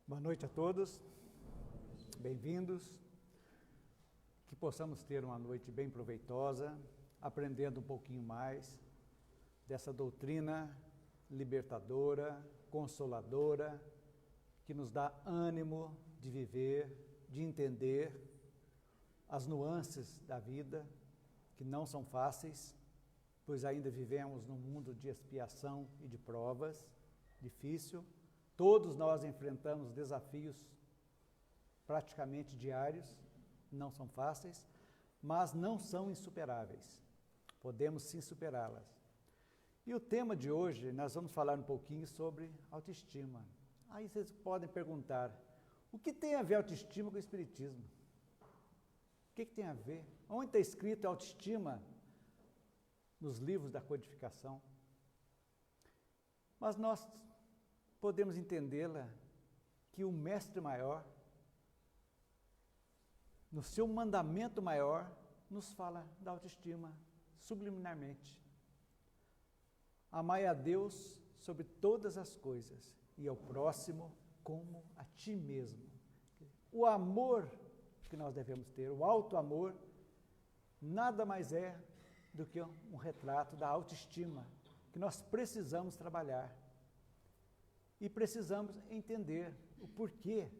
Boa noite a todos, bem-vindos, que possamos ter uma noite bem proveitosa, aprendendo um pouquinho mais dessa doutrina libertadora, consoladora, que nos dá ânimo de viver, de entender as nuances da vida, que não são fáceis, pois ainda vivemos num mundo de expiação e de provas, difícil. Todos nós enfrentamos desafios praticamente diários, não são fáceis, mas não são insuperáveis. Podemos sim superá-las. E o tema de hoje, nós vamos falar um pouquinho sobre autoestima. Aí vocês podem perguntar, o que tem a ver autoestima com o Espiritismo? O que tem a ver? Onde está escrito autoestima nos livros da codificação? Mas nós podemos entendê-la que o Mestre Maior, no seu mandamento maior, nos fala da autoestima subliminarmente. Amai a Deus sobre todas as coisas e ao próximo como a ti mesmo. O amor que nós devemos ter, o auto-amor, nada mais é do que um retrato da autoestima que nós precisamos trabalhar. E precisamos entender o porquê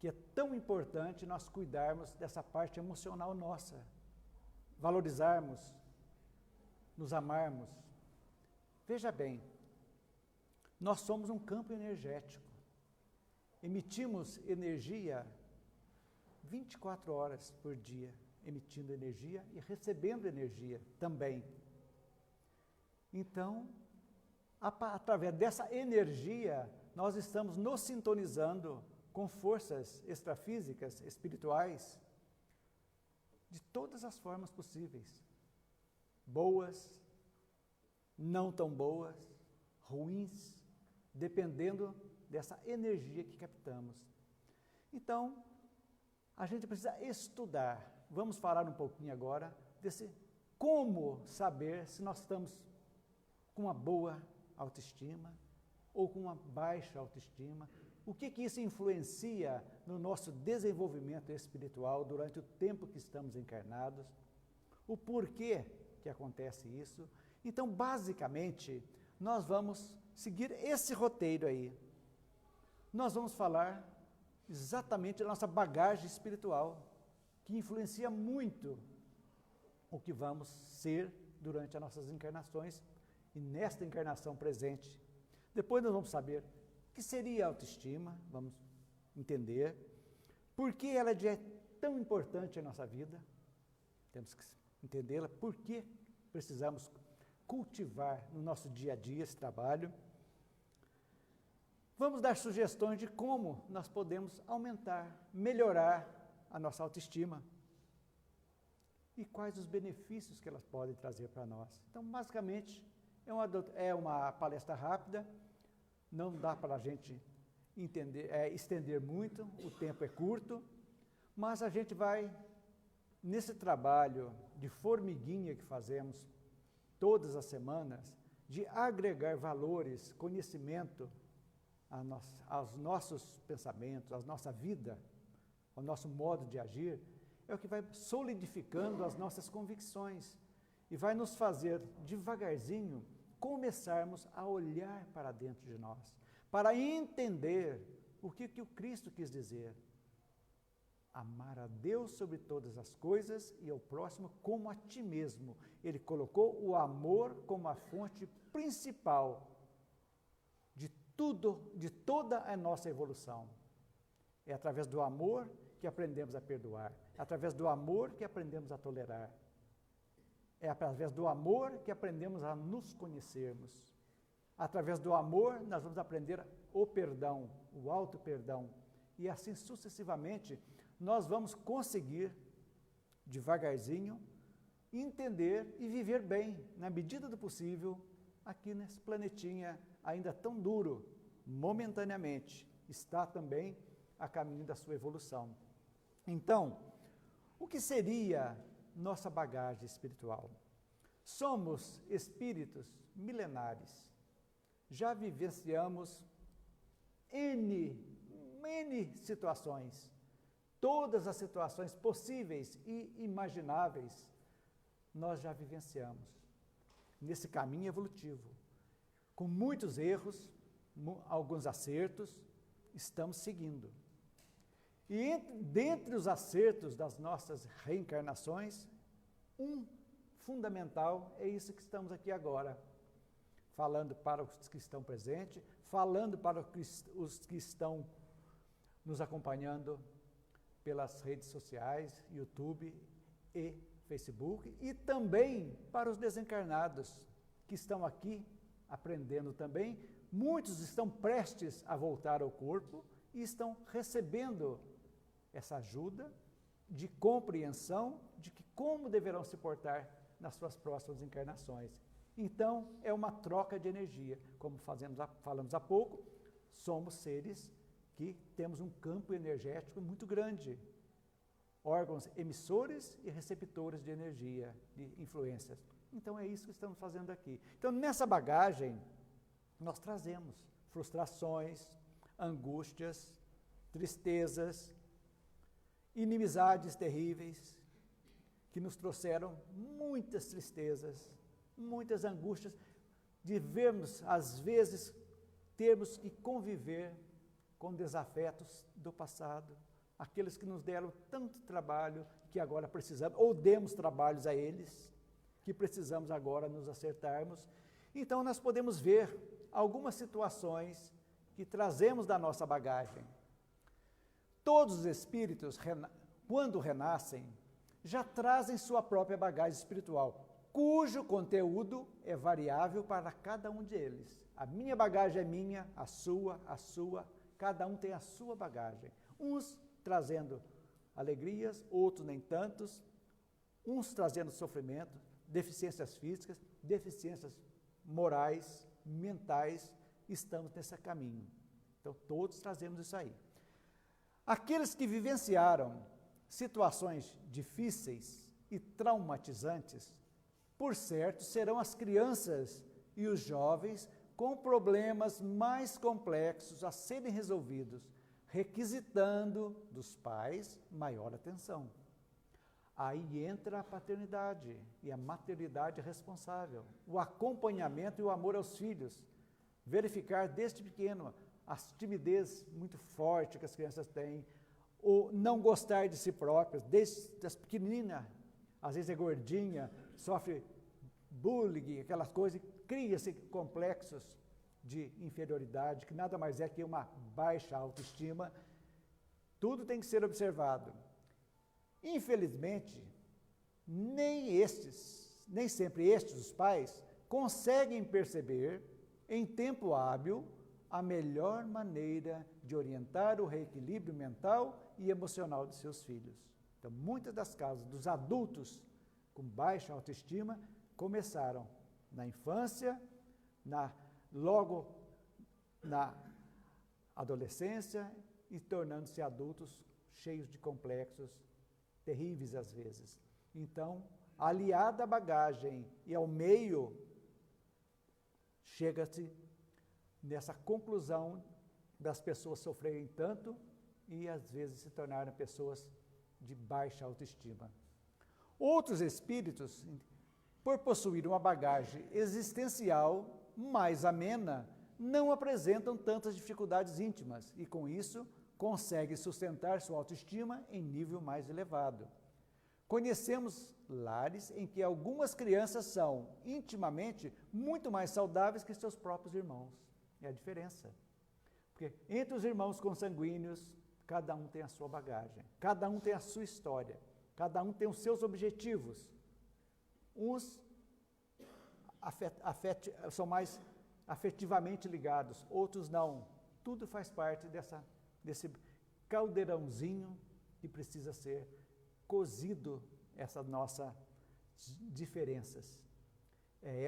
que é tão importante nós cuidarmos dessa parte emocional nossa, valorizarmos, nos amarmos. Veja bem, nós somos um campo energético, emitimos energia 24 horas por dia, emitindo energia e recebendo energia também. Então, através dessa energia, nós estamos nos sintonizando com forças extrafísicas, espirituais, de todas as formas possíveis. Boas, não tão boas, ruins, dependendo dessa energia que captamos. Então, a gente precisa estudar. Vamos falar um pouquinho agora desse como saber se nós estamos com uma boa autoestima ou com uma baixa autoestima, o que isso influencia no nosso desenvolvimento espiritual durante o tempo que estamos encarnados, o porquê que acontece isso. Então, basicamente, nós vamos seguir esse roteiro aí. Nós vamos falar exatamente da nossa bagagem espiritual, que influencia muito o que vamos ser durante as nossas encarnações, e nesta encarnação presente. Depois nós vamos saber o que seria a autoestima, vamos entender por que ela é tão importante em nossa vida, temos que entendê-la, por que precisamos cultivar no nosso dia a dia esse trabalho. Vamos dar sugestões de como nós podemos aumentar, melhorar a nossa autoestima e quais os benefícios que elas podem trazer para nós. Então, basicamente, é uma palestra rápida, não dá para a gente estender muito, o tempo é curto, mas a gente vai, nesse trabalho de formiguinha que fazemos todas as semanas, de agregar valores, conhecimento aos nossos pensamentos, à nossa vida, ao nosso modo de agir, é o que vai solidificando as nossas convicções e vai nos fazer, devagarzinho, começarmos a olhar para dentro de nós, para entender o que o Cristo quis dizer. Amar a Deus sobre todas as coisas e ao próximo como a ti mesmo. Ele colocou o amor como a fonte principal de tudo, de toda a nossa evolução. É através do amor que aprendemos a perdoar, é através do amor que aprendemos a tolerar. É através do amor que aprendemos a nos conhecermos. Através do amor, nós vamos aprender o perdão, o auto-perdão. E assim sucessivamente, nós vamos conseguir, devagarzinho, entender e viver bem, na medida do possível, aqui nesse planetinha ainda tão duro, momentaneamente, está também a caminho da sua evolução. Então, o que seria nossa bagagem espiritual? Somos espíritos milenares, já vivenciamos N situações. Todas as situações possíveis e imagináveis nós já vivenciamos nesse caminho evolutivo. Com muitos erros, alguns acertos, estamos seguindo. E dentre os acertos das nossas reencarnações, um fundamental é isso que estamos aqui agora, falando para os que estão presentes, falando para os que estão nos acompanhando pelas redes sociais, YouTube e Facebook, e também para os desencarnados que estão aqui aprendendo também. Muitos estão prestes a voltar ao corpo e estão recebendo essa ajuda de compreensão de que como deverão se portar nas suas próximas encarnações. Então, é uma troca de energia. Como falamos há pouco, somos seres que temos um campo energético muito grande. Órgãos emissores e receptores de energia, de influências. Então, é isso que estamos fazendo aqui. Então, nessa bagagem, nós trazemos frustrações, angústias, tristezas, inimizades terríveis, que nos trouxeram muitas tristezas, muitas angústias, de vermos, às vezes, termos que conviver com desafetos do passado, aqueles que nos deram tanto trabalho, que agora precisamos, ou demos trabalhos a eles, que precisamos agora nos acertarmos. Então, nós podemos ver algumas situações que trazemos da nossa bagagem. Todos os espíritos, quando renascem, já trazem sua própria bagagem espiritual, cujo conteúdo é variável para cada um deles. A minha bagagem é minha, a sua, cada um tem a sua bagagem. Uns trazendo alegrias, outros nem tantos, uns trazendo sofrimento, deficiências físicas, deficiências morais, mentais, estamos nesse caminho. Então, todos trazemos isso aí. Aqueles que vivenciaram situações difíceis e traumatizantes, por certo, serão as crianças e os jovens com problemas mais complexos a serem resolvidos, requisitando dos pais maior atenção. Aí entra a paternidade e a maternidade responsável, o acompanhamento e o amor aos filhos, verificar desde pequeno a timidez muito forte que as crianças têm, o não gostar de si próprias, desde as pequeninas, às vezes é gordinha, sofre bullying, aquelas coisas, cria-se complexos de inferioridade, que nada mais é que uma baixa autoestima. Tudo tem que ser observado. Infelizmente, nem sempre estes, os pais, conseguem perceber em tempo hábil a melhor maneira de orientar o reequilíbrio mental e emocional de seus filhos. Então, muitas das causas dos adultos com baixa autoestima começaram na infância, logo na adolescência e tornando-se adultos cheios de complexos, terríveis às vezes. Então, aliada à bagagem e ao meio, chega-se nessa conclusão das pessoas sofrerem tanto e às vezes se tornarem pessoas de baixa autoestima. Outros espíritos, por possuir uma bagagem existencial mais amena, não apresentam tantas dificuldades íntimas e, com isso, conseguem sustentar sua autoestima em nível mais elevado. Conhecemos lares em que algumas crianças são intimamente muito mais saudáveis que seus próprios irmãos. É a diferença. Porque entre os irmãos consanguíneos, cada um tem a sua bagagem, cada um tem a sua história, cada um tem os seus objetivos. Uns são mais afetivamente ligados, outros não. Tudo faz parte desse caldeirãozinho que precisa ser cozido, essas nossas diferenças. É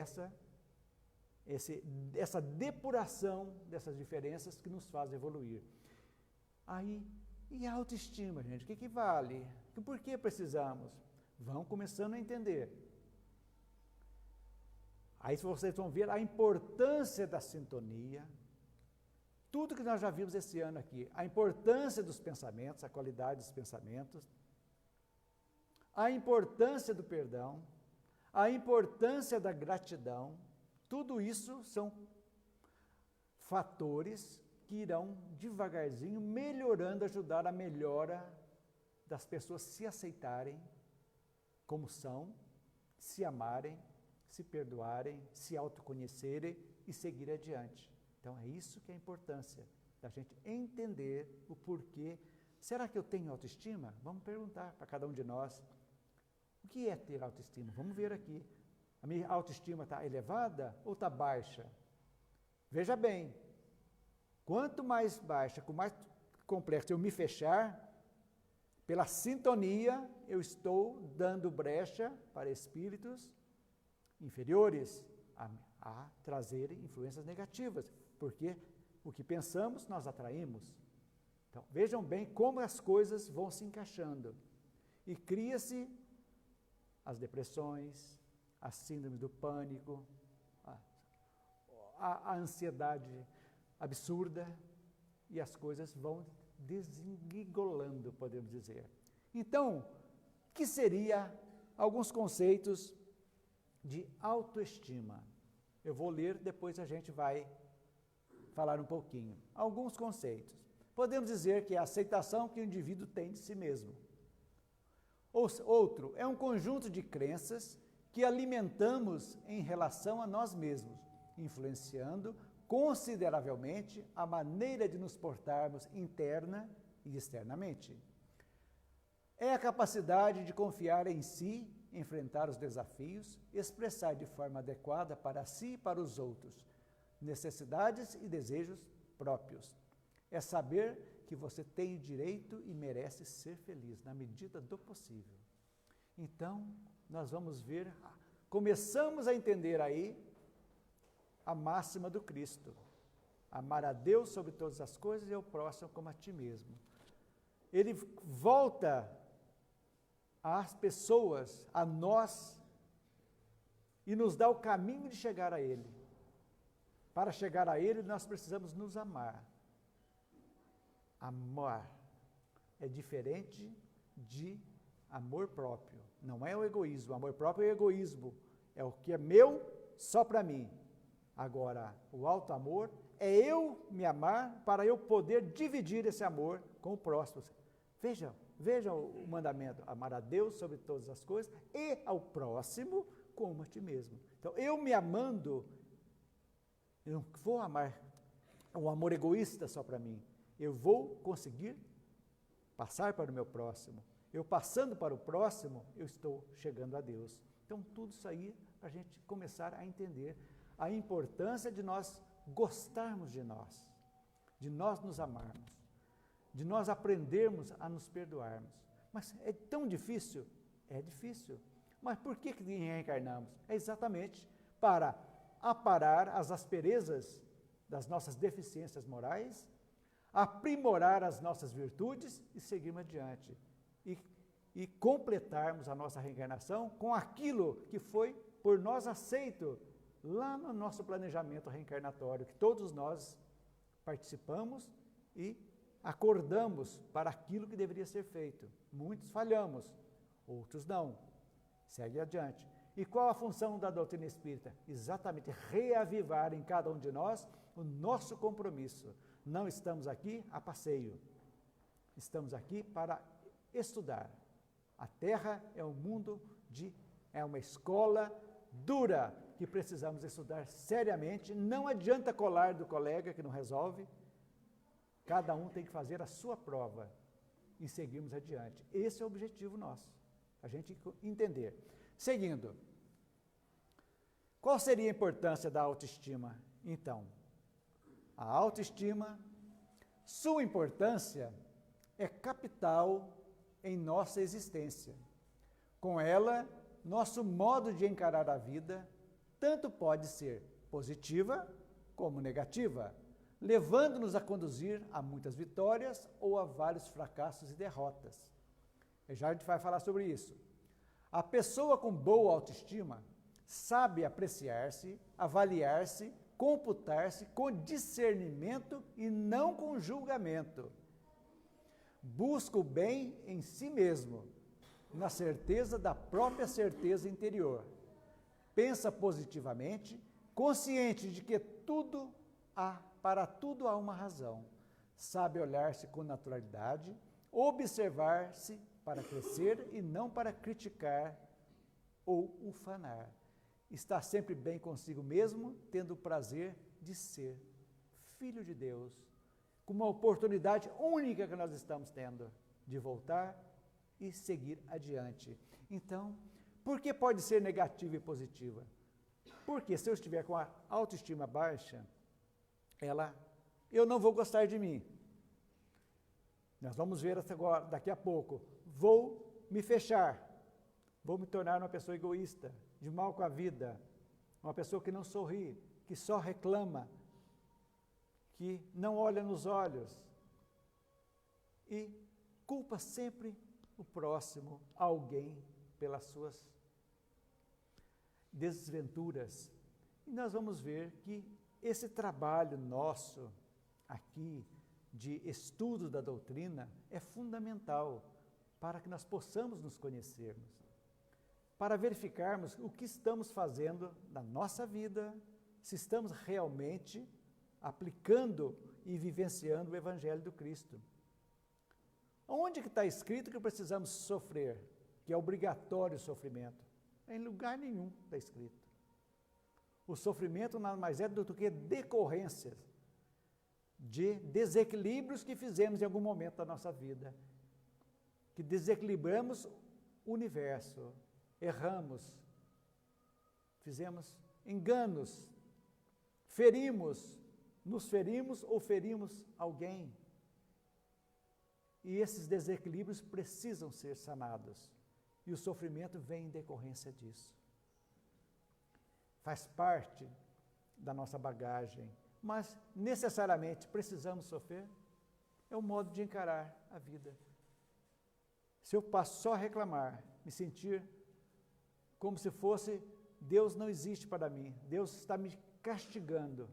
essa depuração dessas diferenças que nos faz evoluir. Aí, e a autoestima, gente? O que vale? Por que precisamos? Vão começando a entender. Aí vocês vão ver a importância da sintonia, tudo que nós já vimos esse ano aqui, a importância dos pensamentos, a qualidade dos pensamentos, a importância do perdão, a importância da gratidão, tudo isso são fatores que irão devagarzinho melhorando, ajudar a melhora das pessoas se aceitarem como são, se amarem, se perdoarem, se autoconhecerem e seguir adiante. Então é isso que é a importância da gente entender o porquê. Será que eu tenho autoestima? Vamos perguntar para cada um de nós. O que é ter autoestima? Vamos ver aqui. A minha autoestima está elevada ou está baixa? Veja bem, quanto mais baixa, com mais complexo eu me fechar, pela sintonia eu estou dando brecha para espíritos inferiores a trazerem influências negativas, porque o que pensamos nós atraímos. Então, vejam bem como as coisas vão se encaixando. E cria-se as depressões, as síndromes do pânico, a ansiedade absurda, e as coisas vão desengolando, podemos dizer. Então, o que seria alguns conceitos de autoestima? Eu vou ler, depois a gente vai falar um pouquinho. Alguns conceitos. Podemos dizer que é a aceitação que o indivíduo tem de si mesmo. Outro, é um conjunto de crenças que alimentamos em relação a nós mesmos, influenciando consideravelmente a maneira de nos portarmos interna e externamente. É a capacidade de confiar em si, enfrentar os desafios, expressar de forma adequada para si e para os outros, necessidades e desejos próprios. É saber que você tem o direito e merece ser feliz, na medida do possível. Então, nós vamos ver, começamos a entender aí a máxima do Cristo. Amar a Deus sobre todas as coisas e ao próximo como a ti mesmo. Ele volta às pessoas, a nós, e nos dá o caminho de chegar a Ele. Para chegar a Ele, nós precisamos nos amar. Amar é diferente de amor próprio. Não é o egoísmo. O amor próprio é o egoísmo. É o que é meu só para mim. Agora, o alto amor é eu me amar para eu poder dividir esse amor com o próximo. Vejam o mandamento, amar a Deus sobre todas as coisas e ao próximo como a ti mesmo. Então, eu me amando, eu não vou amar um amor egoísta só para mim. Eu vou conseguir passar para o meu próximo. Eu passando para o próximo, eu estou chegando a Deus. Então, tudo isso aí para a gente começar a entender a importância de nós gostarmos de nós nos amarmos, de nós aprendermos a nos perdoarmos. Mas é tão difícil? É difícil. Mas por que reencarnamos? É exatamente para aparar as asperezas das nossas deficiências morais, aprimorar as nossas virtudes e seguirmos adiante. E completarmos a nossa reencarnação com aquilo que foi por nós aceito lá no nosso planejamento reencarnatório, que todos nós participamos e acordamos para aquilo que deveria ser feito. Muitos falhamos, outros não. Segue adiante. E qual a função da doutrina espírita? Exatamente reavivar em cada um de nós o nosso compromisso. Não estamos aqui a passeio. Estamos aqui para estudar. A Terra é um mundo é uma escola dura que precisamos estudar seriamente. Não adianta colar do colega que não resolve. Cada um tem que fazer a sua prova e seguirmos adiante. Esse é o objetivo nosso, a gente entender. Seguindo, qual seria a importância da autoestima? Então, a autoestima, sua importância é capital em nossa existência. Com ela, nosso modo de encarar a vida tanto pode ser positiva como negativa, levando-nos a conduzir a muitas vitórias ou a vários fracassos e derrotas. Já a gente vai falar sobre isso. A pessoa com boa autoestima sabe apreciar-se, avaliar-se computar-se com discernimento e não com julgamento. Busca o bem em si mesmo, na certeza da própria certeza interior. Pensa positivamente, consciente de que para tudo há uma razão. Sabe olhar-se com naturalidade, observar-se para crescer e não para criticar ou ufanar. Está sempre bem consigo mesmo, tendo o prazer de ser filho de Deus, com uma oportunidade única que nós estamos tendo de voltar e seguir adiante. Então, por que pode ser negativa e positiva? Porque se eu estiver com a autoestima baixa, eu não vou gostar de mim. Nós vamos ver agora, daqui a pouco. Vou me fechar. Vou me tornar uma pessoa egoísta, de mal com a vida, uma pessoa que não sorri, que só reclama, que não olha nos olhos e culpa sempre o próximo, alguém, pelas suas desventuras. E nós vamos ver que esse trabalho nosso aqui de estudo da doutrina é fundamental para que nós possamos nos conhecermos, para verificarmos o que estamos fazendo na nossa vida, se estamos realmente aplicando e vivenciando o Evangelho do Cristo. Onde que está escrito que precisamos sofrer, que é obrigatório o sofrimento? Em lugar nenhum está escrito. O sofrimento nada mais é do que decorrências de desequilíbrios que fizemos em algum momento da nossa vida, que desequilibramos o universo, erramos, fizemos enganos, nos ferimos ou ferimos alguém. E esses desequilíbrios precisam ser sanados. E o sofrimento vem em decorrência disso. Faz parte da nossa bagagem, mas necessariamente precisamos sofrer. É um modo de encarar a vida. Se eu passo só a reclamar, me sentir como se fosse Deus não existe para mim, Deus está me castigando,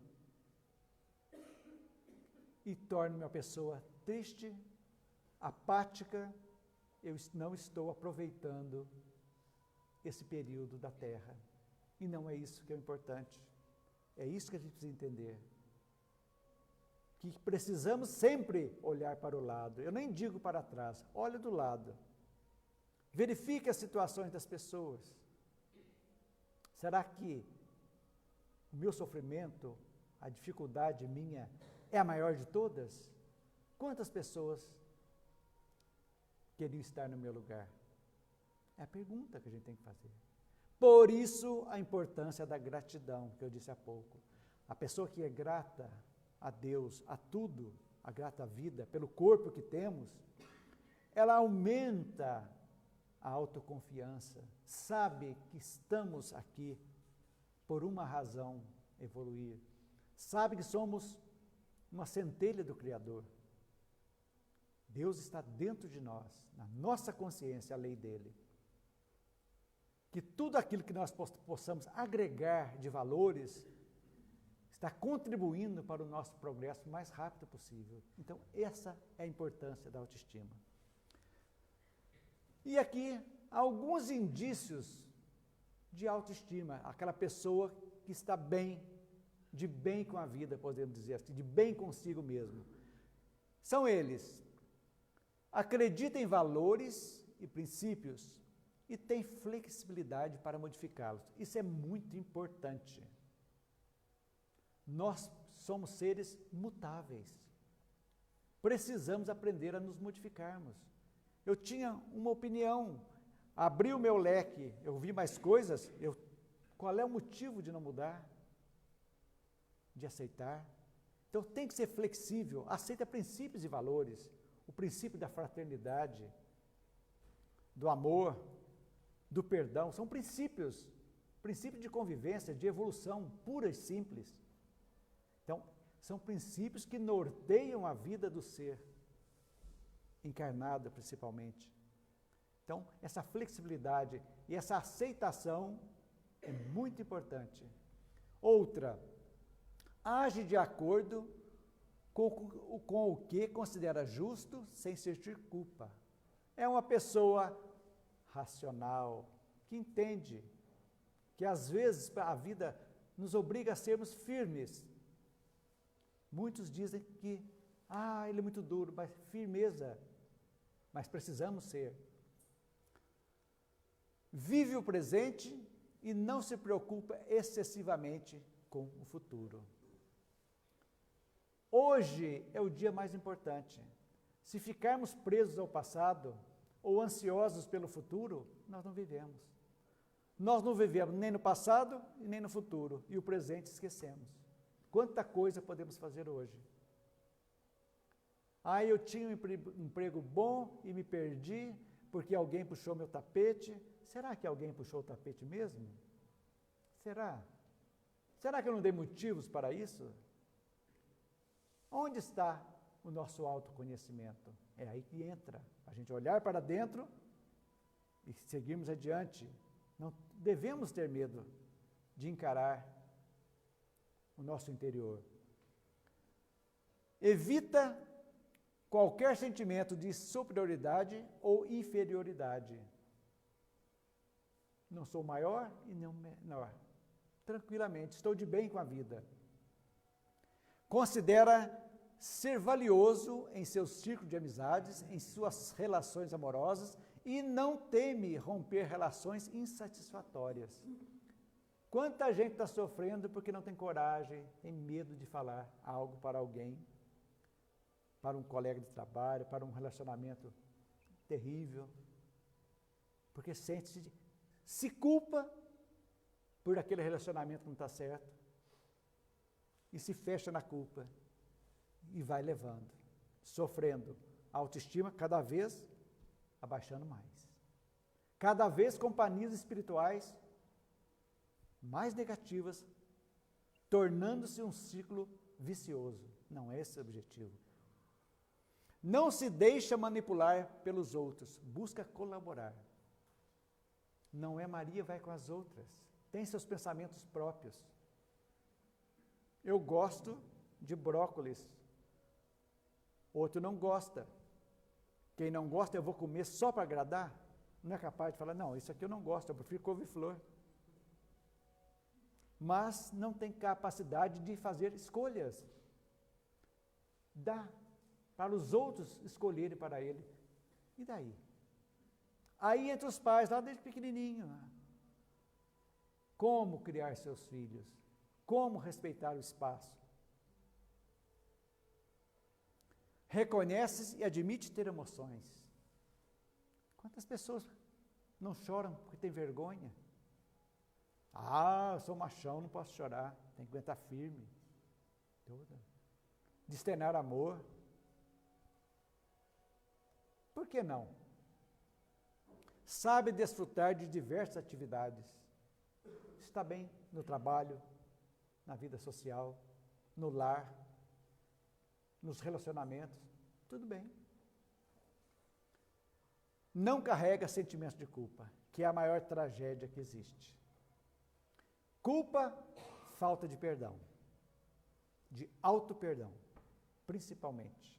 e torno-me uma pessoa triste, apática, eu não estou aproveitando esse período da terra. E não é isso que é importante. É isso que a gente precisa entender. Que precisamos sempre olhar para o lado. Eu nem digo para trás, olha do lado. Verifique as situações das pessoas. Será que o meu sofrimento, a dificuldade minha, é a maior de todas? Quantas pessoas queriam estar no meu lugar? É a pergunta que a gente tem que fazer. Por isso, a importância da gratidão, que eu disse há pouco. A pessoa que é grata a Deus, a tudo, a grata à vida, pelo corpo que temos, ela aumenta a autoconfiança, sabe que estamos aqui por uma razão, evoluir. Sabe que somos uma centelha do Criador. Deus está dentro de nós, na nossa consciência, a lei dele. Que tudo aquilo que nós possamos agregar de valores está contribuindo para o nosso progresso o mais rápido possível. Então, essa é a importância da autoestima. E aqui, alguns indícios de autoestima, aquela pessoa que está bem, de bem com a vida, podemos dizer assim, de bem consigo mesmo. São eles: acredita em valores e princípios e tem flexibilidade para modificá-los. Isso é muito importante. Nós somos seres mutáveis. Precisamos aprender a nos modificarmos. Eu tinha uma opinião, abri o meu leque, eu vi mais coisas, qual é o motivo de não mudar? De aceitar? Então tem que ser flexível, aceita princípios e valores, o princípio da fraternidade, do amor, do perdão, são princípios de convivência, de evolução pura e simples. Então, são princípios que norteiam a vida do ser, encarnado principalmente. Então, essa flexibilidade e essa aceitação é muito importante. Outra, age de acordo com o que considera justo, sem sentir culpa. É uma pessoa racional, que entende que às vezes a vida nos obriga a sermos firmes. Muitos dizem que, ele é muito duro, mas firmeza, mas precisamos ser. Vive o presente e não se preocupa excessivamente com o futuro. Hoje é o dia mais importante. Se ficarmos presos ao passado ou ansiosos pelo futuro, nós não vivemos. Nós não vivemos nem no passado e nem no futuro, e o presente esquecemos. Quanta coisa podemos fazer hoje. Eu tinha um emprego bom e me perdi porque alguém puxou meu tapete. Será que alguém puxou o tapete mesmo? Será? Será que eu não dei motivos para isso? Onde está o nosso autoconhecimento? É aí que entra. A gente olhar para dentro e seguirmos adiante. Não devemos ter medo de encarar o nosso interior. Evita qualquer sentimento de superioridade ou inferioridade. Não sou maior e não menor. Tranquilamente, estou de bem com a vida. Considera ser valioso em seu círculo de amizades, em suas relações amorosas e não teme romper relações insatisfatórias. Quanta gente está sofrendo porque não tem coragem, tem medo de falar algo para alguém, para um colega de trabalho, para um relacionamento terrível, porque se culpa por aquele relacionamento que não está certo e se fecha na culpa e vai levando, sofrendo, a autoestima cada vez abaixando mais. Cada vez companhias espirituais mais negativas, tornando-se um ciclo vicioso. Não é esse o objetivo. Não se deixa manipular pelos outros, busca colaborar. Não é Maria vai com as outras, tem seus pensamentos próprios. Eu gosto de brócolis, outro não gosta. Quem não gosta eu vou comer só para agradar? Não é capaz de falar, não, isso aqui eu não gosto, eu prefiro couve-flor. Mas não tem capacidade de fazer escolhas. Dá para os outros escolherem para ele. E daí? Aí entre os pais, lá desde pequenininho, como criar seus filhos, como respeitar o espaço. Reconhece e admite ter emoções. Quantas pessoas não choram porque tem vergonha? Eu sou machão, não posso chorar, tem que aguentar firme. De externar amor. Por que não? Sabe desfrutar de diversas atividades. Está bem no trabalho, na vida social, no lar, nos relacionamentos, tudo bem. Não carrega sentimentos de culpa, que é a maior tragédia que existe. Culpa, falta de perdão, de auto-perdão, principalmente.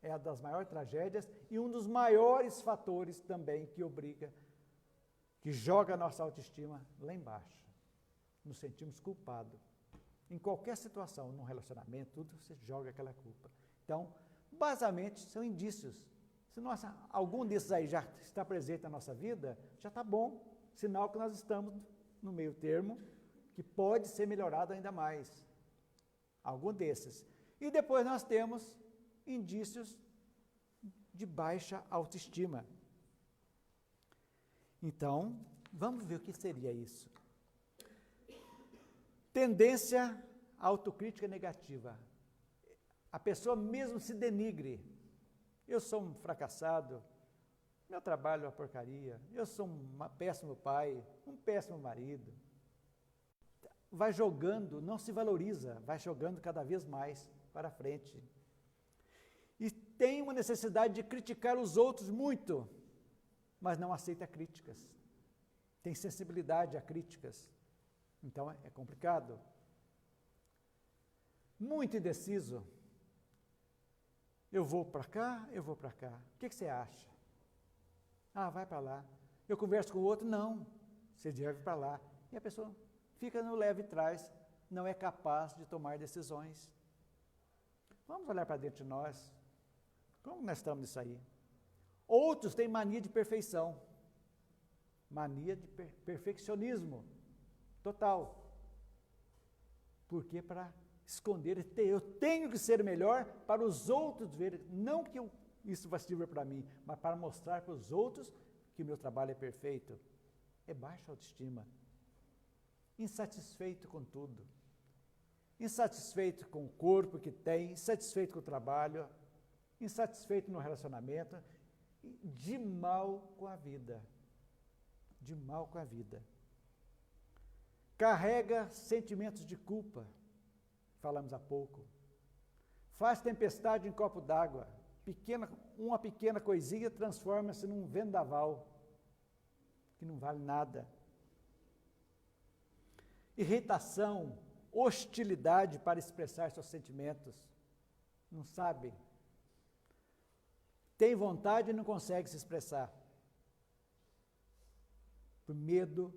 É uma das maiores tragédias e um dos maiores fatores também que joga a nossa autoestima lá embaixo. Nos sentimos culpados. Em qualquer situação, num relacionamento, tudo você joga aquela culpa. Então, basicamente, são indícios. Se algum desses aí já está presente na nossa vida, já está bom. Sinal que nós estamos no meio termo, que pode ser melhorado ainda mais. Algum desses. E depois nós temos indícios de baixa autoestima. Então, vamos ver o que seria isso. Tendência à autocrítica negativa. A pessoa mesmo se denigre. Eu sou um fracassado, meu trabalho é uma porcaria, eu sou um péssimo pai, um péssimo marido. Vai jogando, não se valoriza, vai jogando cada vez mais para frente. E tem uma necessidade de criticar os outros muito, mas não aceita críticas. Tem sensibilidade a críticas. Então é complicado. muito indeciso. Eu vou para cá, eu vou para cá. O que você acha? Ah, vai para lá. Eu converso com o outro, não, você deve ir para lá. E a pessoa fica no leve trás, não é capaz de tomar decisões. Vamos olhar para dentro de nós. Como nós estamos nisso aí? Outros têm mania de perfeição. Mania de perfeccionismo total. Porque para esconder, eu tenho que ser melhor para os outros verem, não que isso vai servir para mim, mas para mostrar para os outros que o meu trabalho é perfeito. É baixa autoestima. Insatisfeito com tudo. Insatisfeito com o corpo que tem, insatisfeito com o trabalho, insatisfeito no relacionamento, de mal com a vida. De mal com a vida. Carrega sentimentos de culpa, falamos há pouco. Faz tempestade em copo d'água. Uma pequena coisinha transforma-se num vendaval, que não vale nada. Irritação, hostilidade para expressar seus sentimentos. Não sabe. Tem vontade e não consegue se expressar. Por medo,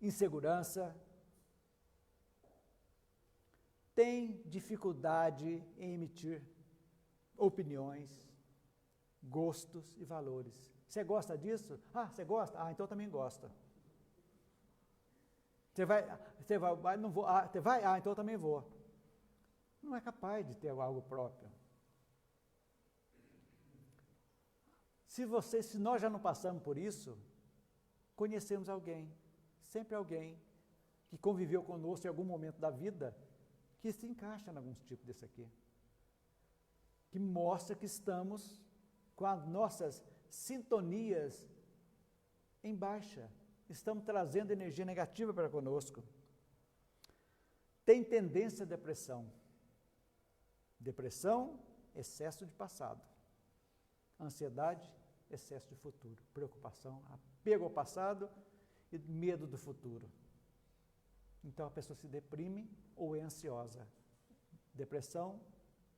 insegurança. Tem dificuldade em emitir opiniões, gostos e valores. Você gosta disso? Ah, você gosta? Ah, então eu também gosto. Você vai, não vou. Ah, você vai? Ah, então eu também vou. Não é capaz de ter algo próprio. Se nós já não passamos por isso, conhecemos alguém, sempre alguém que conviveu conosco em algum momento da vida, que se encaixa em alguns tipos desse aqui. Que mostra que estamos com as nossas sintonias em baixa. Estamos trazendo energia negativa para conosco. Tem tendência à depressão. Depressão, excesso de passado. Ansiedade, excesso de futuro. Preocupação, apego ao passado e medo do futuro. Então a pessoa se deprime ou é ansiosa. Depressão,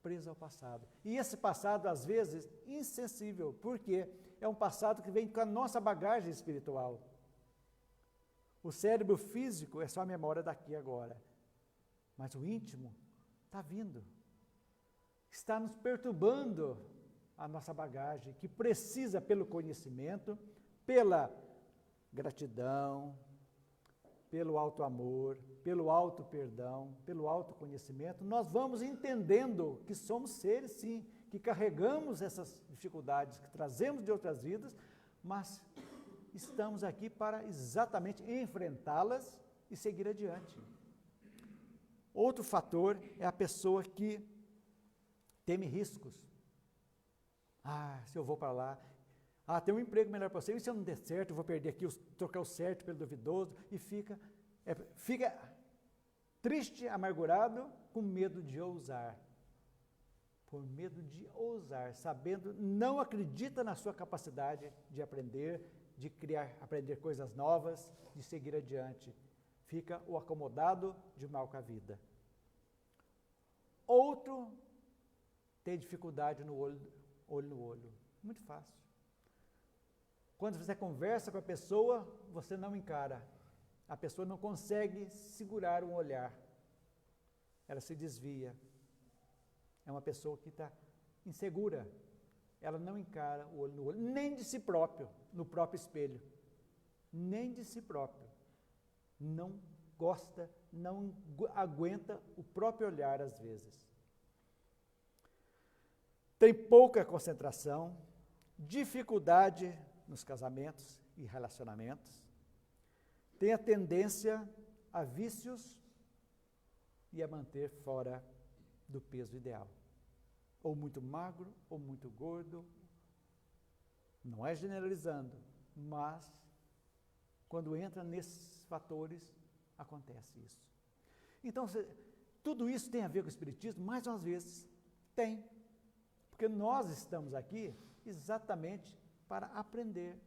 presa ao passado. E esse passado, às vezes, insensível, porque é um passado que vem com a nossa bagagem espiritual. O cérebro físico é só a memória daqui e agora. Mas o íntimo está vindo. Está nos perturbando a nossa bagagem, que precisa pelo conhecimento, pela gratidão, pelo auto-amor, pelo auto-perdão, pelo autoconhecimento. Nós vamos entendendo que somos seres, sim, que carregamos essas dificuldades, que trazemos de outras vidas, mas estamos aqui para exatamente enfrentá-las e seguir adiante. Outro fator é a pessoa que teme riscos. Ah, se eu vou para lá, tem um emprego melhor para você, e se eu não der certo, eu vou perder aqui, trocar o certo pelo duvidoso, e fica triste, amargurado, com medo de ousar. Por medo de ousar, sabendo, não acredita na sua capacidade de aprender, de criar, aprender coisas novas, de seguir adiante. Fica o acomodado de mal com a vida. Outro tem dificuldade no olho no olho. Muito fácil. Quando você conversa com a pessoa, você não encara. A pessoa não consegue segurar um olhar. Ela se desvia. É uma pessoa que está insegura. Ela não encara o olho no olho, nem de si próprio, no próprio espelho. Nem de si próprio. Não gosta, não aguenta o próprio olhar às vezes. Tem pouca concentração, dificuldade nos casamentos e relacionamentos, tem a tendência a vícios e a manter fora do peso ideal. Ou muito magro, ou muito gordo. Não é generalizando, mas quando entra nesses fatores, acontece isso. Então, tudo isso tem a ver com o Espiritismo? Mais umas vezes, tem. Porque nós estamos aqui exatamente para aprender.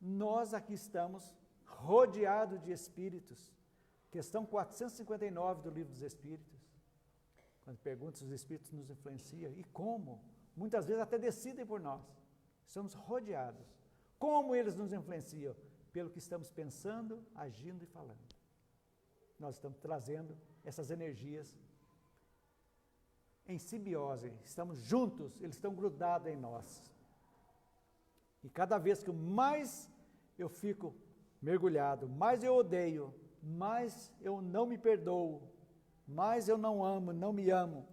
Nós aqui estamos rodeados de espíritos. Questão 459 do Livro dos Espíritos. Quando pergunta se os Espíritos nos influenciam, e como? Muitas vezes até decidem por nós. Somos rodeados. Como eles nos influenciam? Pelo que estamos pensando, agindo e falando. Nós estamos trazendo essas energias em simbiose, estamos juntos, eles estão grudados em nós. E cada vez que mais eu fico mergulhado, mais eu odeio, mais eu não me perdoo, mais eu não amo, não me amo,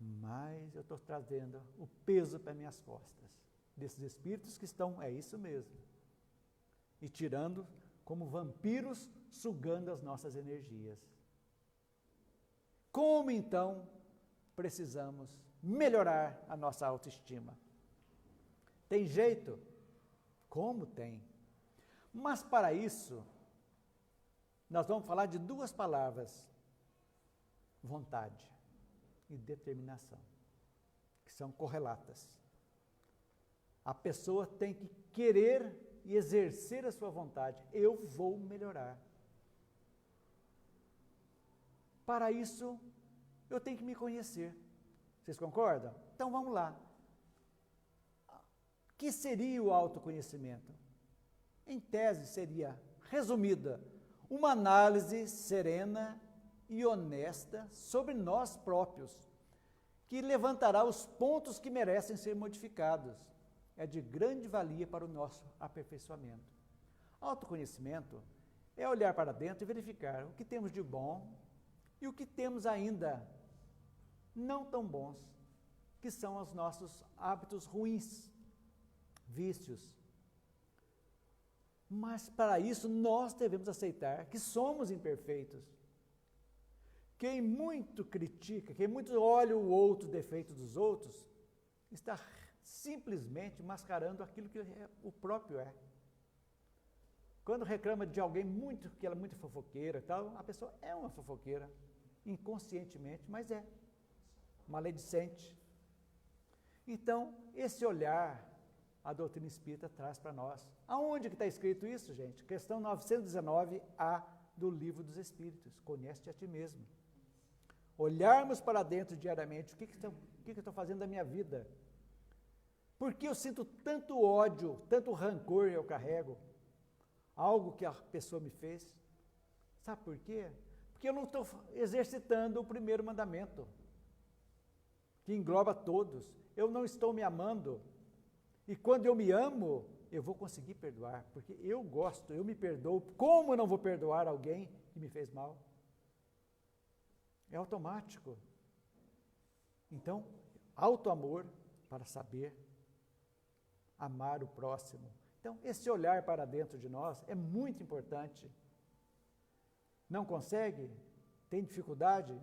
mais eu estou trazendo o peso para minhas costas, desses espíritos que estão, é isso mesmo, e tirando como vampiros, sugando as nossas energias. Como então precisamos melhorar a nossa autoestima? Tem jeito? Como tem? Mas para isso, nós vamos falar de duas palavras: vontade e determinação, que são correlatas. A pessoa tem que querer e exercer a sua vontade. Eu vou melhorar. Para isso, eu tenho que me conhecer. Vocês concordam? Então vamos lá. O que seria o autoconhecimento? Em tese seria, resumida, uma análise serena e honesta sobre nós próprios, que levantará os pontos que merecem ser modificados. É de grande valia para o nosso aperfeiçoamento. Autoconhecimento é olhar para dentro e verificar o que temos de bom e o que temos ainda não tão bons, que são os nossos hábitos ruins, vícios. Mas para isso nós devemos aceitar que somos imperfeitos. Quem muito critica, quem muito olha o outro, defeito dos outros, está simplesmente mascarando aquilo que o próprio é. Quando reclama de alguém que ela é muito fofoqueira e tal, a pessoa é uma fofoqueira, inconscientemente, mas é maledicente. Então, esse olhar a doutrina espírita traz para nós. Aonde que está escrito isso, gente? Questão 919A do Livro dos Espíritos. Conhece-te a ti mesmo. Olharmos para dentro diariamente, o que eu estou fazendo da minha vida? Por que eu sinto tanto ódio, tanto rancor eu carrego? Algo que a pessoa me fez. Sabe por quê? Porque eu não estou exercitando o primeiro mandamento, que engloba todos. Eu não estou me amando. E quando eu me amo, eu vou conseguir perdoar, porque eu gosto, eu me perdoo. Como eu não vou perdoar alguém que me fez mal? É automático. Então, autoamor para saber amar o próximo. Então, esse olhar para dentro de nós é muito importante. Não consegue? Tem dificuldade?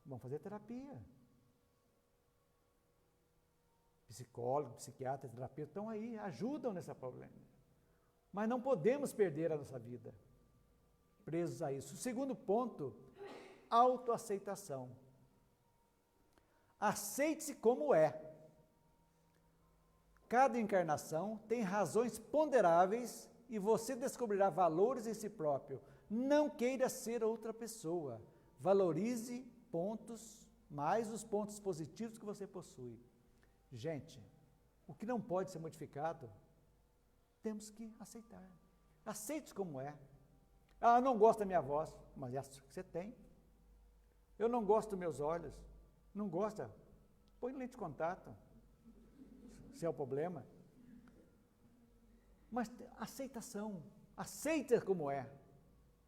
Vamos fazer terapia. Psicólogo, psiquiatra, terapeuta estão aí, ajudam nesse problema. Mas não podemos perder a nossa vida presos a isso. O segundo ponto, autoaceitação. Aceite-se como é. Cada encarnação tem razões ponderáveis e você descobrirá valores em si próprio. Não queira ser outra pessoa. Valorize mais os pontos positivos que você possui. Gente, o que não pode ser modificado, temos que aceitar. Aceite como é. Ah, eu não gosto da minha voz, mas é assim que você tem. Eu não gosto dos meus olhos. Não gosta? Põe lente de contato, se é o problema. Mas aceitação. Aceita como é.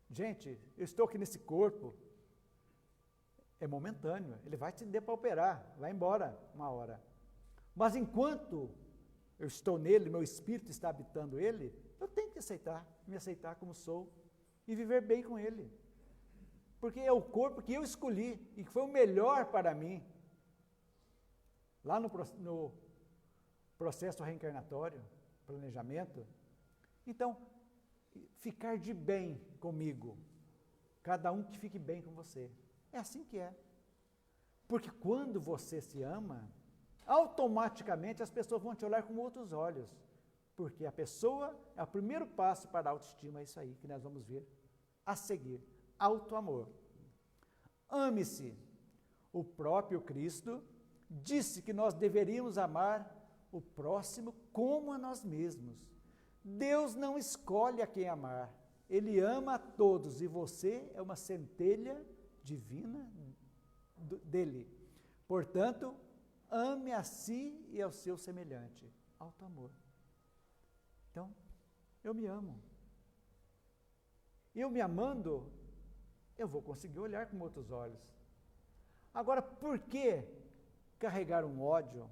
Gente, eu estou aqui nesse corpo. É momentâneo. Ele vai te depauperar, vai embora uma hora. Mas enquanto eu estou nele, meu espírito está habitando ele, eu tenho que aceitar, me aceitar como sou e viver bem com ele. Porque é o corpo que eu escolhi e que foi o melhor para mim. Lá no processo reencarnatório, planejamento. Então, ficar de bem comigo. Cada um que fique bem com você. É assim que é. Porque quando você se ama, automaticamente as pessoas vão te olhar com outros olhos. Porque a pessoa, é o primeiro passo para a autoestima, é isso aí que nós vamos ver a seguir. Autoamor. Ame-se. O próprio Cristo disse que nós deveríamos amar o próximo como a nós mesmos. Deus não escolhe a quem amar. Ele ama a todos e você é uma centelha divina dele. Portanto, ame a si e ao seu semelhante. Alto amor. Então, eu me amo. Eu me amando, eu vou conseguir olhar com outros olhos. Agora, por que carregar um ódio,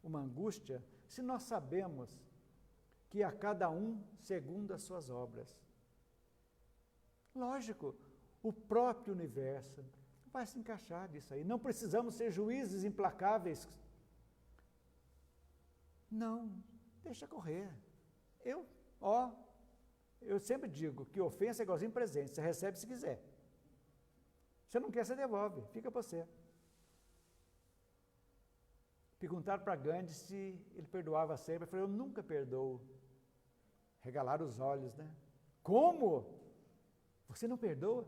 uma angústia, se nós sabemos que a cada um segundo as suas obras? Lógico, o próprio universo vai se encaixar disso aí. Não precisamos ser juízes implacáveis. Não, deixa correr. Eu sempre digo que ofensa é igualzinho presente, você recebe se quiser. Você não quer, você devolve, fica para você. Perguntaram para Gandhi se ele perdoava sempre. Eu falei, eu nunca perdoo. Regalaram os olhos, né? Como? Você não perdoa?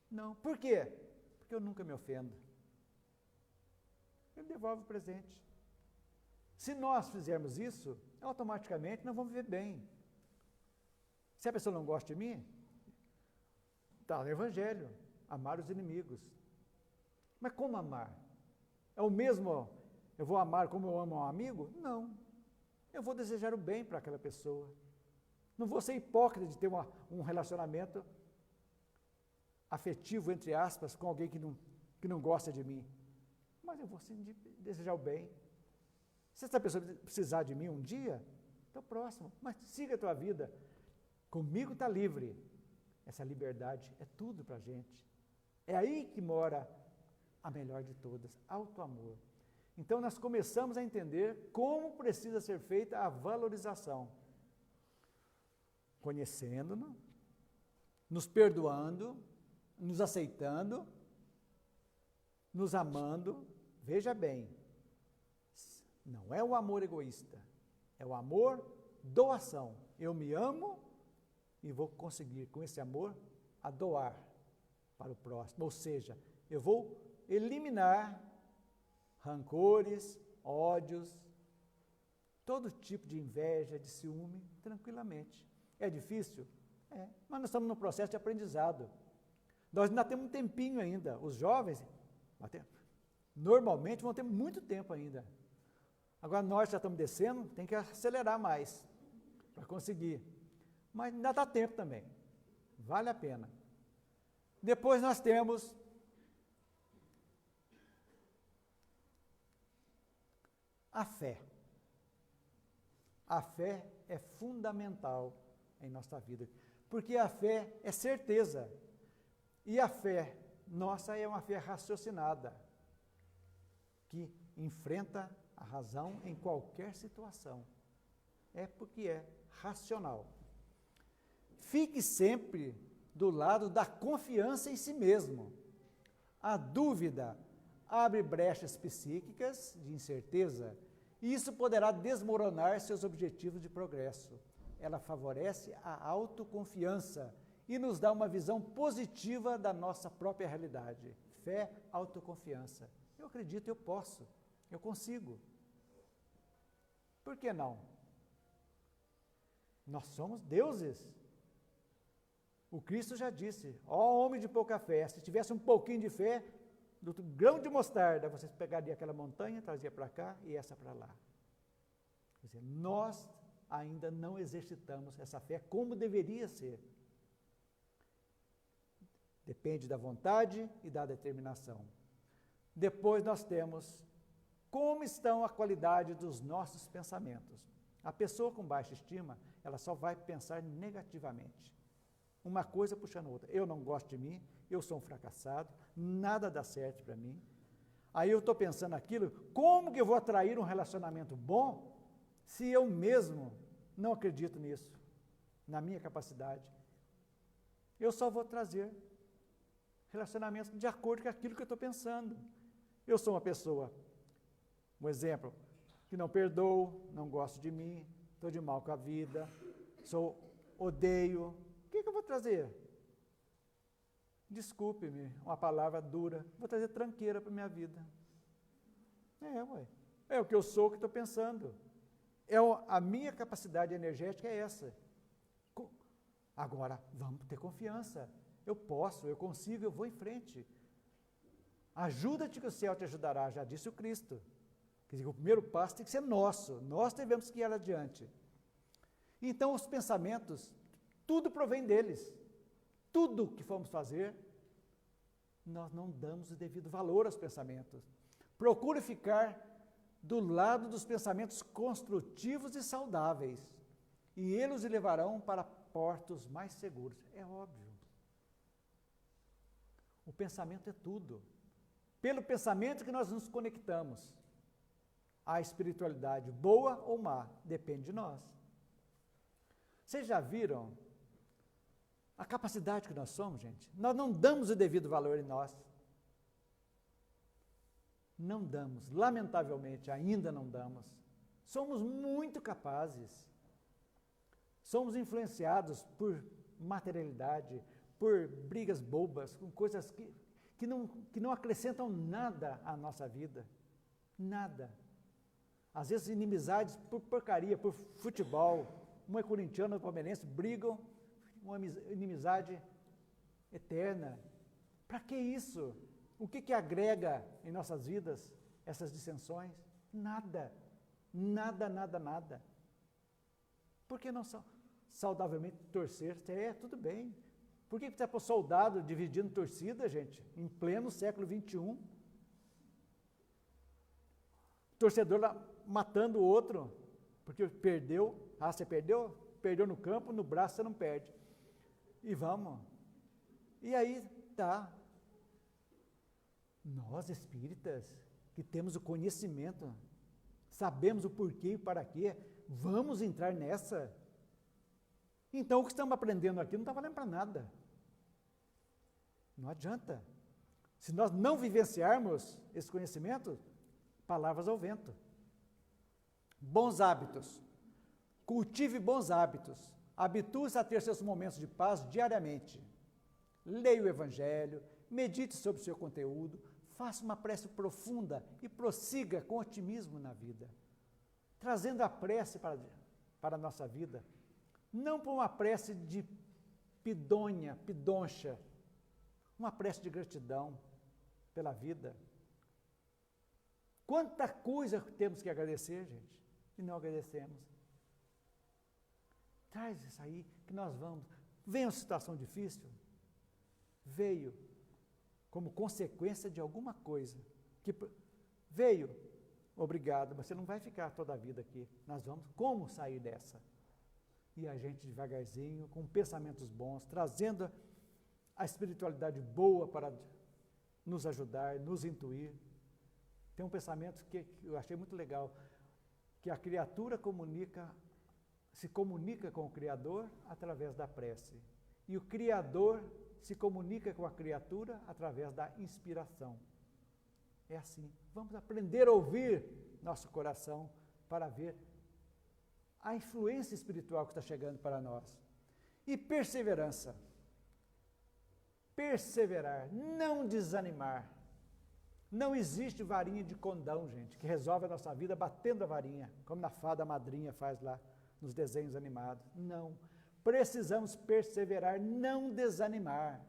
Não. Por quê? Porque eu nunca me ofendo. Ele devolve o presente. Se nós fizermos isso, automaticamente nós vamos viver bem. Se a pessoa não gosta de mim, está no Evangelho, amar os inimigos. Mas como amar? É o mesmo, eu vou amar como eu amo um amigo? Não. Eu vou desejar o bem para aquela pessoa. Não vou ser hipócrita de ter um relacionamento afetivo, entre aspas, com alguém que não gosta de mim. Mas eu vou sim desejar o bem. Se essa pessoa precisar de mim um dia, estou próximo, mas siga a tua vida. Comigo está livre. Essa liberdade é tudo para a gente. É aí que mora a melhor de todas, alto amor. Então nós começamos a entender como precisa ser feita a valorização. Conhecendo-nos, nos perdoando, nos aceitando, nos amando. Veja bem, não é o amor egoísta, é o amor doação. Eu me amo e vou conseguir, com esse amor, a doar para o próximo. Ou seja, eu vou eliminar rancores, ódios, todo tipo de inveja, de ciúme, tranquilamente. É difícil? É, mas nós estamos no processo de aprendizado. Nós ainda temos um tempinho ainda. Os jovens, normalmente, vão ter muito tempo ainda. Agora, nós já estamos descendo, tem que acelerar mais para conseguir. Mas ainda dá tempo também. Vale a pena. Depois nós temos a fé. A fé é fundamental em nossa vida, porque a fé é certeza. E a fé nossa é uma fé raciocinada, que enfrenta a razão em qualquer situação. É porque é racional. Fique sempre do lado da confiança em si mesmo. A dúvida abre brechas psíquicas de incerteza e isso poderá desmoronar seus objetivos de progresso. Ela favorece a autoconfiança e nos dá uma visão positiva da nossa própria realidade. Fé, autoconfiança. Eu acredito, eu posso, eu consigo. Por que não? Nós somos deuses. O Cristo já disse, ó homem de pouca fé, se tivesse um pouquinho de fé, do grão de mostarda, você pegaria aquela montanha, trazia para cá e essa para lá. Quer dizer, nós ainda não exercitamos essa fé como deveria ser. Depende da vontade e da determinação. Depois nós temos como estão a qualidade dos nossos pensamentos. A pessoa com baixa estima, ela só vai pensar negativamente. Uma coisa puxando a outra. Eu não gosto de mim, eu sou um fracassado, nada dá certo para mim. Aí eu estou pensando aquilo, como que eu vou atrair um relacionamento bom se eu mesmo não acredito nisso, na minha capacidade? Eu só vou trazer relacionamentos de acordo com aquilo que eu estou pensando. Eu sou uma pessoa, um exemplo, que não perdoo, não gosto de mim, estou de mal com a vida, odeio. O que eu vou trazer? Desculpe-me, uma palavra dura, vou trazer tranqueira para a minha vida. É o que eu sou, o que estou pensando. A minha capacidade energética é essa. Agora, vamos ter confiança. Eu posso, eu consigo, eu vou em frente. Ajuda-te que o céu te ajudará, já disse o Cristo. Quer dizer, o primeiro passo tem que ser nosso. Nós devemos ir adiante. Então, os pensamentos, tudo provém deles. Tudo que formos fazer, nós não damos o devido valor aos pensamentos. Procure ficar do lado dos pensamentos construtivos e saudáveis, e eles os levarão para portos mais seguros. É óbvio. O pensamento é tudo. Pelo pensamento que nós nos conectamos. A espiritualidade, boa ou má, depende de nós. Vocês já viram a capacidade que nós somos, gente? Nós não damos o devido valor em nós. Não damos, lamentavelmente, ainda não damos. Somos muito capazes. Somos influenciados por materialidade, por brigas bobas, com coisas que não acrescentam nada à nossa vida. Nada. Às vezes inimizades por porcaria, por futebol. Um é corintiano, outro palmeirense, brigam, uma inimizade eterna. Para que isso? O que agrega em nossas vidas essas dissensões? Nada. Nada, nada, nada. Por que não saudavelmente torcer? Tudo bem. Por que precisa pôr soldado dividindo torcida, gente? Em pleno século XXI. Torcedor lá matando o outro, porque perdeu. Ah, você perdeu? Perdeu no campo, no braço você não perde. E vamos. E aí, tá. Nós, espíritas, que temos o conhecimento, sabemos o porquê e para quê, vamos entrar nessa. Então, o que estamos aprendendo aqui não está valendo para nada. Não adianta. Se nós não vivenciarmos esse conhecimento, palavras ao vento. Bons hábitos. Cultive bons hábitos. Habitue-se a ter seus momentos de paz diariamente. Leia o Evangelho, medite sobre o seu conteúdo, faça uma prece profunda e prossiga com otimismo na vida, trazendo a prece para a nossa vida, não por uma prece de pidoncha, uma prece de gratidão pela vida. Quanta coisa temos que agradecer, gente, e não agradecemos. Traz isso aí, que nós vamos. Veio uma situação difícil? Veio como consequência de alguma coisa. Veio, obrigado, mas você não vai ficar toda a vida aqui. Nós vamos, como sair dessa? E a gente devagarzinho, com pensamentos bons, trazendo a espiritualidade boa para nos ajudar, nos intuir. Tem um pensamento que eu achei muito legal, que a criatura se comunica com o Criador através da prece. E o Criador se comunica com a criatura através da inspiração. É assim. Vamos aprender a ouvir nosso coração para ver a influência espiritual que está chegando para nós. E perseverança. Perseverar, não desanimar. Não existe varinha de condão, gente, que resolve a nossa vida batendo a varinha, como na fada madrinha faz lá nos desenhos animados. Não. Precisamos perseverar, não desanimar.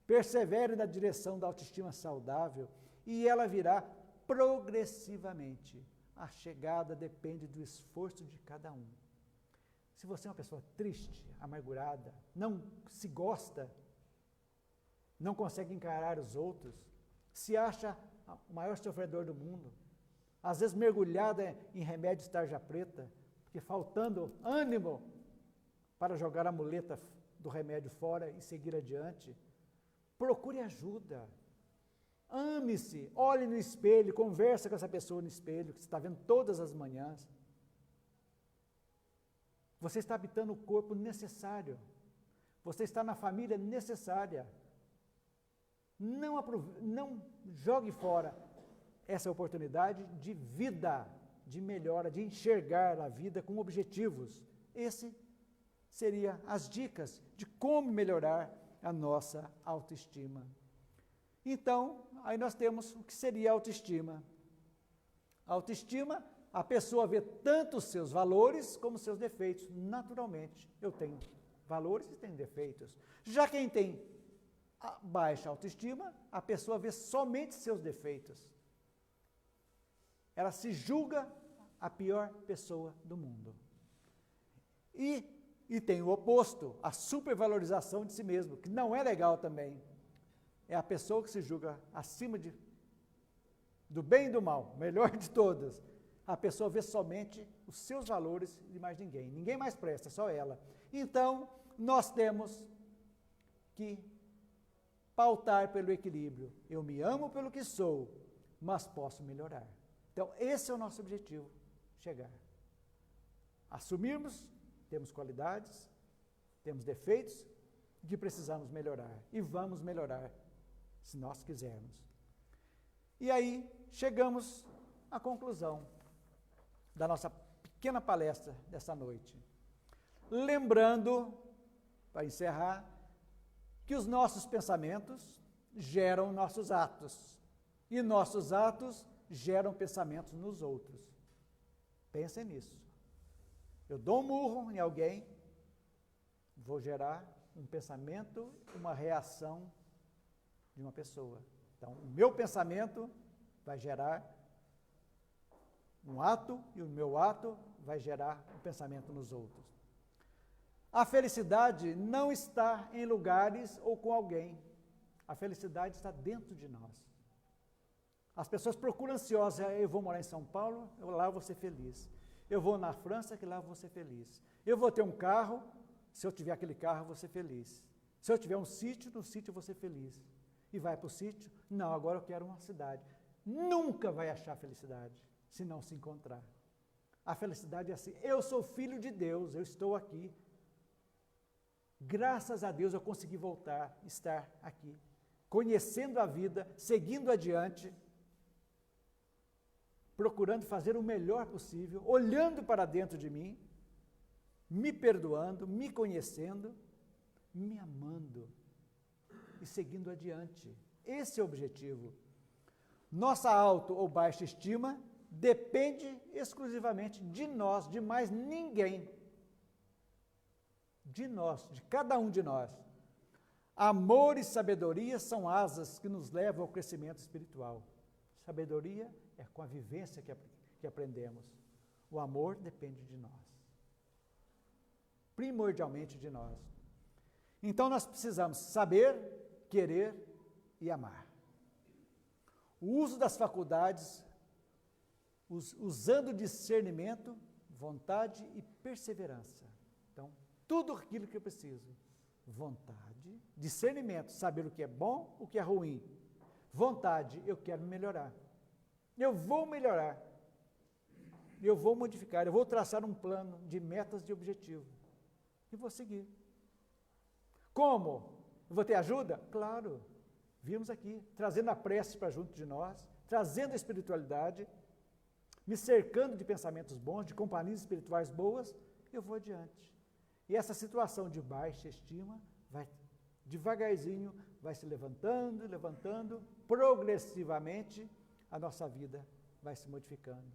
Persevere na direção da autoestima saudável e ela virá progressivamente. A chegada depende do esforço de cada um. Se você é uma pessoa triste, amargurada, não se gosta, não consegue encarar os outros, se acha o maior sofredor do mundo, às vezes mergulhada em remédios tarja preta, porque faltando ânimo para jogar a muleta do remédio fora e seguir adiante, procure ajuda. Ame-se, olhe no espelho, converse com essa pessoa no espelho, que você está vendo todas as manhãs. Você está habitando o corpo necessário. Você está na família necessária. Não jogue fora essa oportunidade de vida, de melhora, de enxergar a vida com objetivos. Esse seria as dicas de como melhorar a nossa autoestima. Então, aí nós temos o que seria a autoestima. A autoestima, a pessoa vê tanto os seus valores como os seus defeitos. Naturalmente, eu tenho valores e tenho defeitos. Já quem tem a baixa autoestima, a pessoa vê somente seus defeitos. Ela se julga a pior pessoa do mundo. E tem o oposto, a supervalorização de si mesmo, que não é legal também. É a pessoa que se julga acima do bem e do mal, melhor de todas. A pessoa vê somente os seus valores e mais ninguém. Ninguém mais presta, só ela. Então, nós temos que pautar pelo equilíbrio. Eu me amo pelo que sou, mas posso melhorar. Então, esse é o nosso objetivo, chegar. Assumirmos, temos qualidades, temos defeitos, que precisamos melhorar. E vamos melhorar, se nós quisermos. E aí, chegamos à conclusão da nossa pequena palestra dessa noite. Lembrando, para encerrar, que os nossos pensamentos geram nossos atos. E nossos atos geram pensamentos nos outros. Pensem nisso. Eu dou um murro em alguém, vou gerar um pensamento, uma reação de uma pessoa. Então, o meu pensamento vai gerar um ato e o meu ato vai gerar um pensamento nos outros. A felicidade não está em lugares ou com alguém. A felicidade está dentro de nós. As pessoas procuram ansiosas, eu vou morar em São Paulo, lá eu vou ser feliz. Eu vou na França, que lá eu vou ser feliz. Eu vou ter um carro, se eu tiver aquele carro eu vou ser feliz. Se eu tiver um sítio, no sítio eu vou ser feliz. E vai para o sítio? Não, agora eu quero uma cidade. Nunca vai achar felicidade, se não se encontrar. A felicidade é assim, eu sou filho de Deus, eu estou aqui. Graças a Deus eu consegui voltar, estar aqui. Conhecendo a vida, seguindo adiante, procurando fazer o melhor possível, olhando para dentro de mim, me perdoando, me conhecendo, me amando e seguindo adiante. Esse é o objetivo. Nossa auto ou baixa estima depende exclusivamente de nós, de mais ninguém. De nós, de cada um de nós. Amor e sabedoria são asas que nos levam ao crescimento espiritual. Sabedoria é com a vivência que aprendemos. O amor depende de nós. Primordialmente de nós. Então nós precisamos saber, querer e amar. O uso das faculdades, usando discernimento, vontade e perseverança. Então, tudo aquilo que eu preciso. Vontade, discernimento, saber o que é bom, o que é ruim. Vontade, eu quero melhorar. Eu vou melhorar. Eu vou modificar, eu vou traçar um plano de metas de objetivo. E vou seguir. Como? Eu vou ter ajuda? Claro. Vimos aqui, trazendo a prece para junto de nós, trazendo a espiritualidade, me cercando de pensamentos bons, de companhias espirituais boas, eu vou adiante. E essa situação de baixa estima vai devagarzinho, vai se levantando, levantando, progressivamente a nossa vida vai se modificando.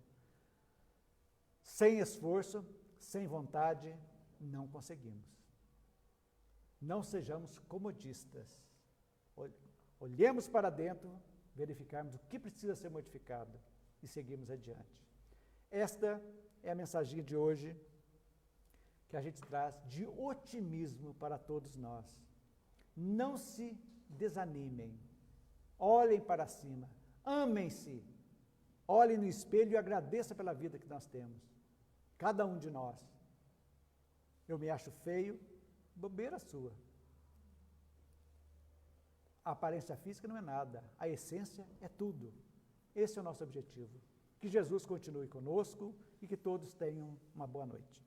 Sem esforço, sem vontade, não conseguimos. Não sejamos comodistas. Olhemos para dentro, verificarmos o que precisa ser modificado e seguimos adiante. Esta é a mensagem de hoje que a gente traz de otimismo para todos nós. Não se desanimem, olhem para cima, amem-se, olhem no espelho e agradeçam pela vida que nós temos, cada um de nós. Eu me acho feio, bobeira sua. A aparência física não é nada, a essência é tudo. Esse é o nosso objetivo. Que Jesus continue conosco e que todos tenham uma boa noite.